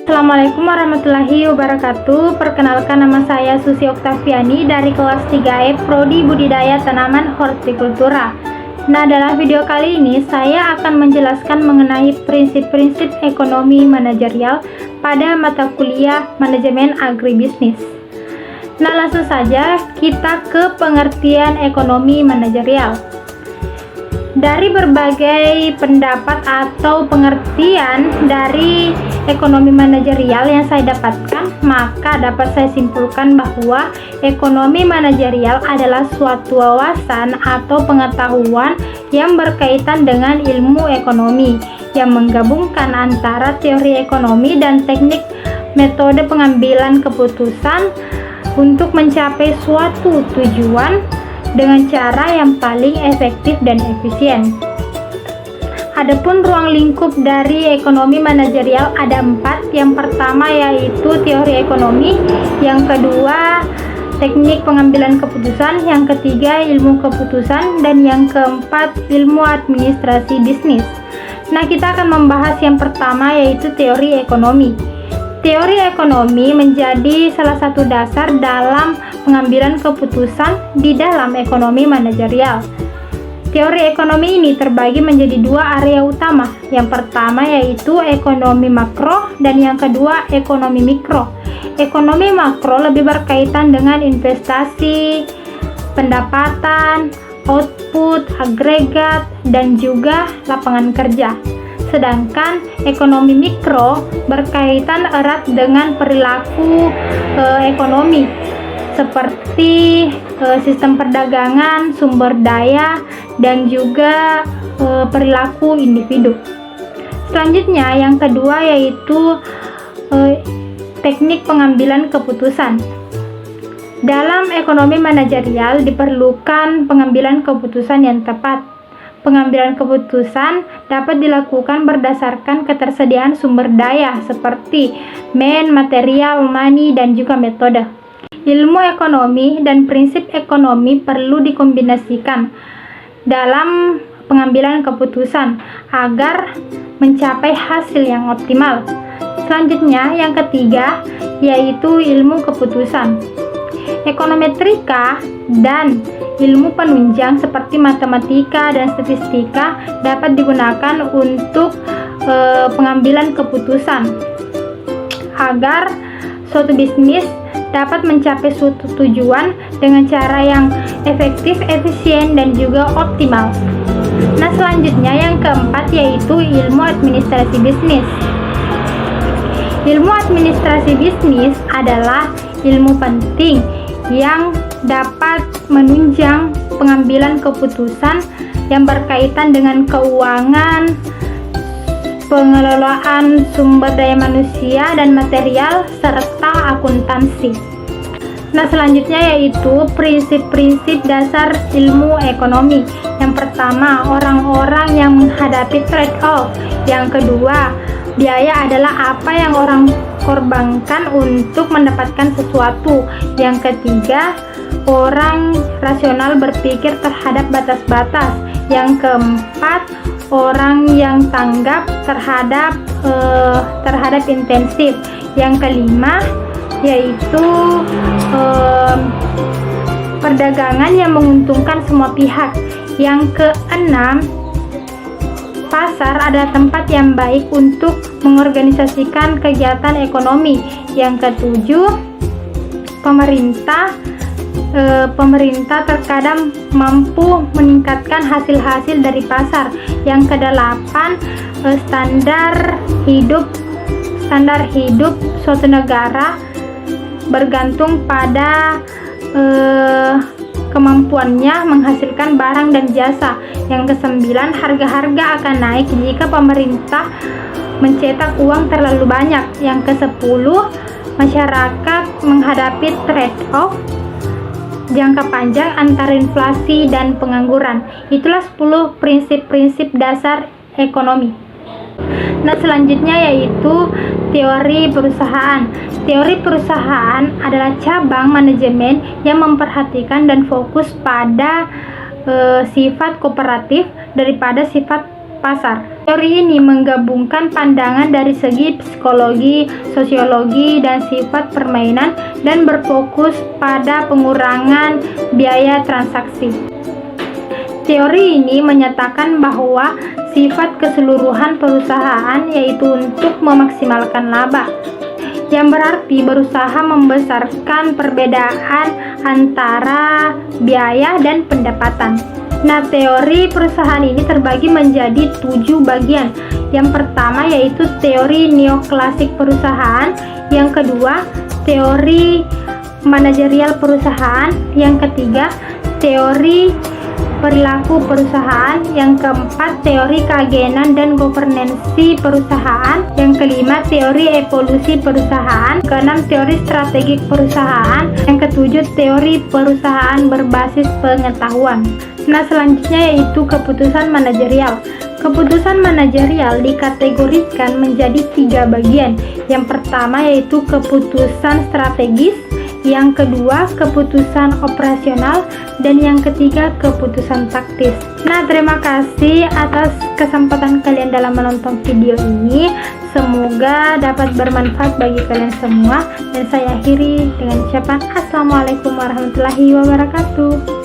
Assalamualaikum warahmatullahi wabarakatuh. Perkenalkan, nama saya Susi Oktaviani dari kelas 3E Prodi Budidaya Tanaman Hortikultura. Nah, dalam video kali ini saya akan menjelaskan mengenai prinsip-prinsip ekonomi manajerial pada mata kuliah Manajemen Agribisnis. Nah, langsung saja kita ke pengertian ekonomi manajerial. Dari berbagai pendapat atau pengertian dari ekonomi manajerial yang saya dapatkan, maka dapat saya simpulkan bahwa ekonomi manajerial adalah suatu wawasan atau pengetahuan yang berkaitan dengan ilmu ekonomi yang menggabungkan antara teori ekonomi dan teknik metode pengambilan keputusan untuk mencapai suatu tujuan dengan cara yang paling efektif dan efisien. Adapun ruang lingkup dari ekonomi manajerial ada 4. Yang pertama yaitu teori ekonomi, yang kedua teknik pengambilan keputusan, yang ketiga ilmu keputusan, dan yang keempat ilmu administrasi bisnis. Nah, kita akan membahas yang pertama yaitu teori ekonomi. Teori ekonomi menjadi salah satu dasar dalam pengambilan keputusan di dalam ekonomi manajerial. Teori ekonomi ini terbagi menjadi 2 area utama. Yang pertama yaitu ekonomi makro dan yang kedua ekonomi mikro. Ekonomi makro lebih berkaitan dengan investasi, pendapatan, output, agregat, dan juga lapangan kerja. Sedangkan ekonomi mikro berkaitan erat dengan perilaku ekonomi seperti sistem perdagangan, sumber daya, dan juga perilaku individu. Selanjutnya yang kedua yaitu teknik pengambilan keputusan. Dalam ekonomi manajerial diperlukan pengambilan keputusan yang tepat. Pengambilan keputusan dapat dilakukan berdasarkan ketersediaan sumber daya seperti material, money, dan juga metode. Ilmu ekonomi dan prinsip ekonomi perlu dikombinasikan dalam pengambilan keputusan agar mencapai hasil yang optimal. Selanjutnya, yang ketiga yaitu ilmu keputusan. Ekonometrika dan ilmu penunjang seperti matematika dan statistika dapat digunakan untuk pengambilan keputusan agar suatu bisnis dapat mencapai suatu tujuan dengan cara yang efektif, efisien, dan juga optimal. Nah, selanjutnya yang keempat yaitu ilmu administrasi bisnis. Ilmu administrasi bisnis adalah ilmu penting yang dapat menunjang pengambilan keputusan yang berkaitan dengan keuangan, pengelolaan sumber daya manusia dan material, serta akuntansi. Nah, selanjutnya yaitu prinsip-prinsip dasar ilmu ekonomi. Yang pertama, orang-orang yang menghadapi trade-off. Yang kedua, biaya adalah apa yang orang korbankan untuk mendapatkan sesuatu. Yang ketiga, orang rasional berpikir terhadap batas-batas. Yang keempat, orang yang tanggap terhadap intensif. Yang kelima yaitu perdagangan yang menguntungkan semua pihak. Yang keenam, pasar adalah tempat yang baik untuk mengorganisasikan kegiatan ekonomi. Yang ketujuh, pemerintah terkadang mampu meningkatkan hasil-hasil dari pasar. Yang kedelapan, standar hidup suatu negara bergantung pada kemampuannya menghasilkan barang dan jasa. Yang kesembilan, harga-harga akan naik jika pemerintah mencetak uang terlalu banyak. Yang kesepuluh, masyarakat menghadapi trade-off jangka panjang antara inflasi dan pengangguran. Itulah 10 prinsip-prinsip dasar ekonomi. Nah, selanjutnya yaitu teori perusahaan. Teori perusahaan adalah cabang manajemen yang memperhatikan dan fokus pada sifat kooperatif daripada sifat pasar. Teori ini menggabungkan pandangan dari segi psikologi, sosiologi, dan sifat permainan dan berfokus pada pengurangan biaya transaksi. Teori ini menyatakan bahwa sifat keseluruhan perusahaan yaitu untuk memaksimalkan laba, yang berarti berusaha membesarkan perbedaan antara biaya dan pendapatan. Nah, teori perusahaan ini terbagi menjadi 7 bagian. Yang pertama yaitu teori neoklasik perusahaan, yang kedua teori manajerial perusahaan, yang ketiga teori perilaku perusahaan, yang keempat teori keagenan dan governansi perusahaan, yang kelima teori evolusi perusahaan, keenam teori strategik perusahaan, yang ketujuh teori perusahaan berbasis pengetahuan. Nah, selanjutnya yaitu keputusan manajerial. Keputusan manajerial dikategorikan menjadi 3 bagian. Yang pertama yaitu keputusan strategis, yang kedua keputusan operasional, dan yang ketiga keputusan taktis. Nah, terima kasih atas kesempatan kalian dalam menonton video ini. Semoga dapat bermanfaat bagi kalian semua, dan saya akhiri dengan ucapan assalamualaikum warahmatullahi wabarakatuh.